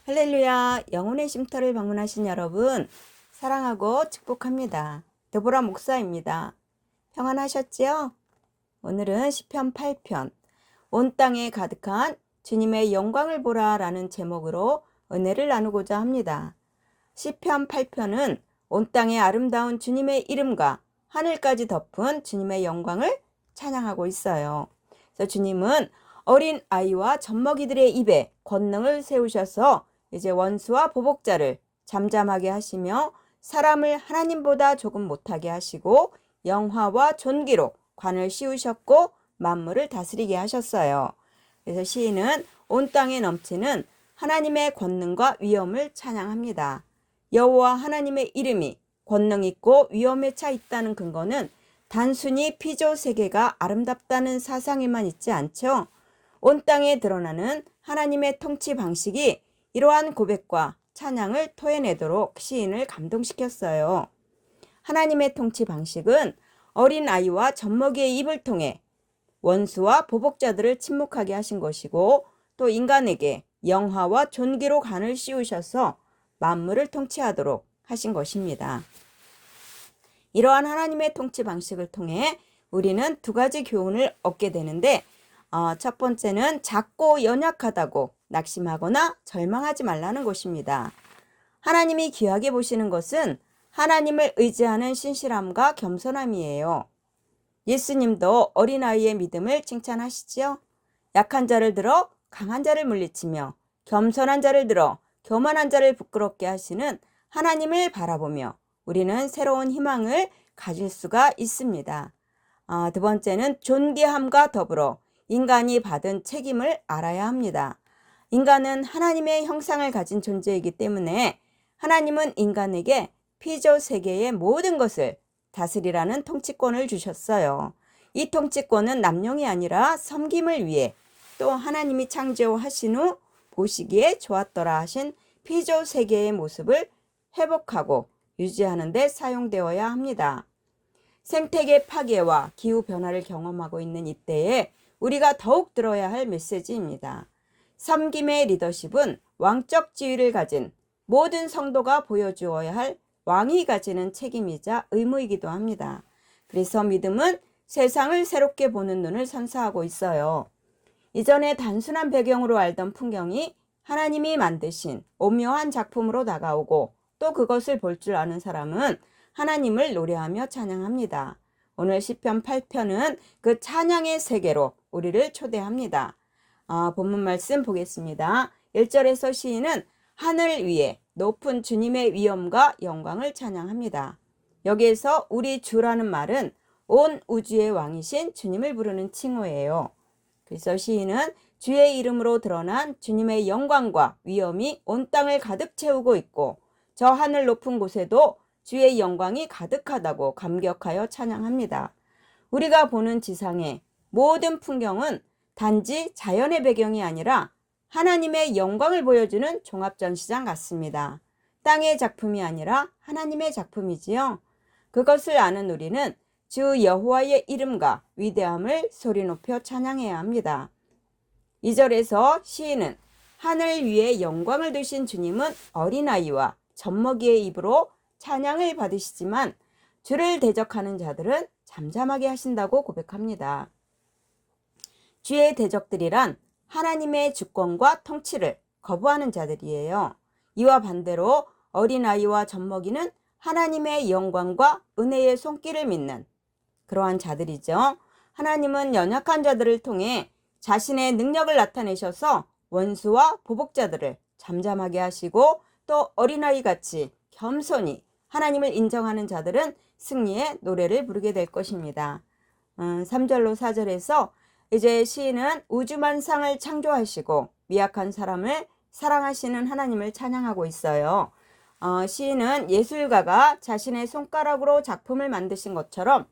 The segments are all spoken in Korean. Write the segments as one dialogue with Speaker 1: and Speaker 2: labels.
Speaker 1: 할렐루야, 영혼의 쉼터를 방문하신 여러분, 사랑하고 축복합니다. 드보라 목사입니다. 평안하셨지요? 오늘은 시편 8편, 온 땅에 가득한 주님의 영광을 보라 라는 제목으로 은혜를 나누고자 합니다. 시편 8편은 온 땅에 아름다운 주님의 이름과 하늘까지 덮은 주님의 영광을 찬양하고 있어요. 그래서 주님은 어린 아이와 젖먹이들의 입에 권능을 세우셔서 이제 원수와 보복자를 잠잠하게 하시며 사람을 하나님보다 조금 못하게 하시고 영화와 존귀로 관을 씌우셨고 만물을 다스리게 하셨어요. 그래서 시인은 온 땅에 넘치는 하나님의 권능과 위엄을 찬양합니다. 여호와 하나님의 이름이 권능 있고 위엄에 차 있다는 근거는 단순히 피조 세계가 아름답다는 사상에만 있지 않죠. 온 땅에 드러나는 하나님의 통치 방식이 이러한 고백과 찬양을 토해내도록 시인을 감동시켰어요. 하나님의 통치 방식은 어린 아이와 젖먹이의 입을 통해 원수와 보복자들을 침묵하게 하신 것이고 또 인간에게 영화와 존귀로 관을 씌우셔서 만물을 통치하도록 하신 것입니다. 이러한 하나님의 통치 방식을 통해 우리는 두 가지 교훈을 얻게 되는데 첫 번째는 작고 연약하다고 낙심하거나 절망하지 말라는 것입니다. 하나님이 귀하게 보시는 것은 하나님을 의지하는 신실함과 겸손함이에요. 예수님도 어린아이의 믿음을 칭찬하시지요. 약한 자를 들어 강한 자를 물리치며 겸손한 자를 들어 교만한 자를 부끄럽게 하시는 하나님을 바라보며 우리는 새로운 희망을 가질 수가 있습니다. 두 번째는 존귀함과 더불어 인간이 받은 책임을 알아야 합니다. 인간은 하나님의 형상을 가진 존재이기 때문에 하나님은 인간에게 피조 세계의 모든 것을 다스리라는 통치권을 주셨어요. 이 통치권은 남용이 아니라 섬김을 위해 또 하나님이 창조하신 후 보시기에 좋았더라 하신 피조 세계의 모습을 회복하고 유지하는 데 사용되어야 합니다. 생태계 파괴와 기후 변화를 경험하고 있는 이때에 우리가 더욱 들어야 할 메시지입니다. 섬김의 리더십은 왕적 지위를 가진 모든 성도가 보여주어야 할 왕이 가지는 책임이자 의무이기도 합니다. 그래서 믿음은 세상을 새롭게 보는 눈을 선사하고 있어요. 이전에 단순한 배경으로 알던 풍경이 하나님이 만드신 오묘한 작품으로 다가오고 또 그것을 볼 줄 아는 사람은 하나님을 노래하며 찬양합니다. 오늘 시편 8편은 그 찬양의 세계로 우리를 초대합니다. 본문 말씀 보겠습니다. 1절에서 시인은 하늘 위에 높은 주님의 위엄과 영광을 찬양합니다. 여기에서 우리 주라는 말은 온 우주의 왕이신 주님을 부르는 칭호예요. 그래서 시인은 주의 이름으로 드러난 주님의 영광과 위엄이 온 땅을 가득 채우고 있고 저 하늘 높은 곳에도 주의 영광이 가득하다고 감격하여 찬양합니다. 우리가 보는 지상의 모든 풍경은 단지 자연의 배경이 아니라 하나님의 영광을 보여주는 종합전시장 같습니다. 땅의 작품이 아니라 하나님의 작품이지요. 그것을 아는 우리는 주 여호와의 이름과 위대함을 소리 높여 찬양해야 합니다. 2절에서 시인은 하늘 위에 영광을 두신 주님은 어린아이와 젖먹이의 입으로 찬양을 받으시지만 주를 대적하는 자들은 잠잠하게 하신다고 고백합니다. 주의 대적들이란 하나님의 주권과 통치를 거부하는 자들이에요. 이와 반대로 어린아이와 젖먹이는 하나님의 영광과 은혜의 손길을 믿는 그러한 자들이죠. 하나님은 연약한 자들을 통해 자신의 능력을 나타내셔서 원수와 보복자들을 잠잠하게 하시고 또 어린아이같이 겸손히 하나님을 인정하는 자들은 승리의 노래를 부르게 될 것입니다. 3절로 4절에서 이제 시인은 우주만상을 창조하시고 미약한 사람을 사랑하시는 하나님을 찬양하고 있어요. 시인은 예술가가 자신의 손가락으로 작품을 만드신 것처럼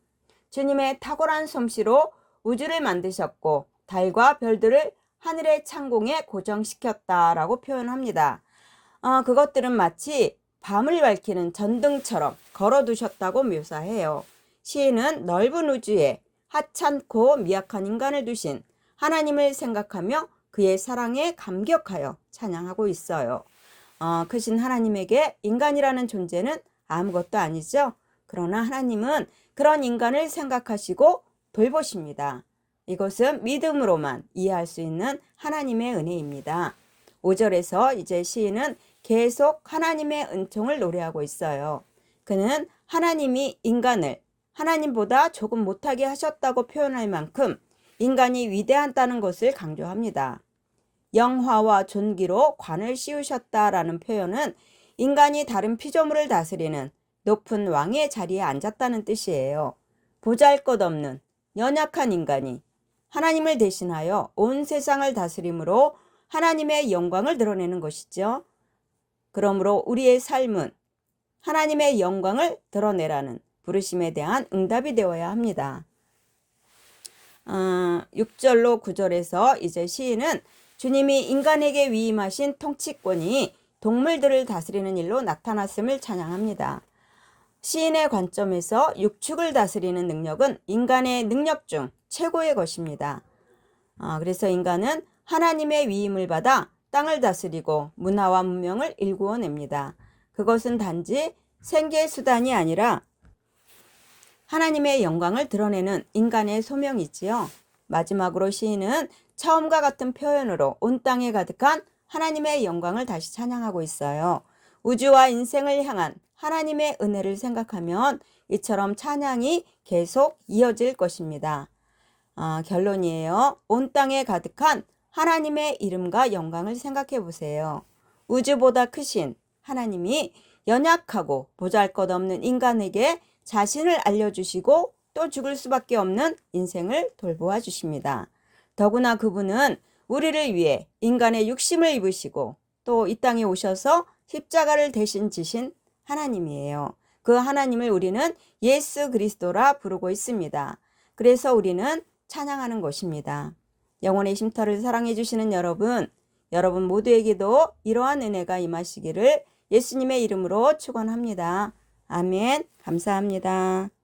Speaker 1: 주님의 탁월한 솜씨로 우주를 만드셨고 달과 별들을 하늘의 창공에 고정시켰다라고 표현합니다. 그것들은 마치 밤을 밝히는 전등처럼 걸어두셨다고 묘사해요. 시인은 넓은 우주에 하찮고 미약한 인간을 두신 하나님을 생각하며 그의 사랑에 감격하여 찬양하고 있어요. 크신 하나님에게 인간이라는 존재는 아무것도 아니죠. 그러나 하나님은 그런 인간을 생각하시고 돌보십니다. 이것은 믿음으로만 이해할 수 있는 하나님의 은혜입니다. 5절에서 이제 시인은 계속 하나님의 은총을 노래하고 있어요. 그는 하나님이 인간을 하나님보다 조금 못하게 하셨다고 표현할 만큼 인간이 위대하다는 것을 강조합니다. 영화와 존귀로 관을 씌우셨다라는 표현은 인간이 다른 피조물을 다스리는 높은 왕의 자리에 앉았다는 뜻이에요. 보잘것없는 연약한 인간이 하나님을 대신하여 온 세상을 다스림으로 하나님의 영광을 드러내는 것이죠. 그러므로 우리의 삶은 하나님의 영광을 드러내라는 부르심에 대한 응답이 되어야 합니다. 6절로 9절에서 이제 시인은 주님이 인간에게 위임하신 통치권이 동물들을 다스리는 일로 나타났음을 찬양합니다. 시인의 관점에서 육축을 다스리는 능력은 인간의 능력 중 최고의 것입니다. 그래서 인간은 하나님의 위임을 받아 땅을 다스리고 문화와 문명을 일구어냅니다. 그것은 단지 생계의 수단이 아니라 하나님의 영광을 드러내는 인간의 소명이지요. 마지막으로 시인은 처음과 같은 표현으로 온 땅에 가득한 하나님의 영광을 다시 찬양하고 있어요. 우주와 인생을 향한 하나님의 은혜를 생각하면 이처럼 찬양이 계속 이어질 것입니다. 결론이에요. 온 땅에 가득한 하나님의 이름과 영광을 생각해 보세요. 우주보다 크신 하나님이 연약하고 보잘것없는 인간에게 자신을 알려주시고 또 죽을 수밖에 없는 인생을 돌보아 주십니다. 더구나 그분은 우리를 위해 인간의 육심을 입으시고 또 이 땅에 오셔서 십자가를 대신 지신 하나님이에요. 그 하나님을 우리는 예수 그리스도라 부르고 있습니다. 그래서 우리는 찬양하는 것입니다. 영혼의 쉼터를 사랑해 주시는 여러분 모두에게도 이러한 은혜가 임하시기를 예수님의 이름으로 축원합니다. 아멘. 감사합니다.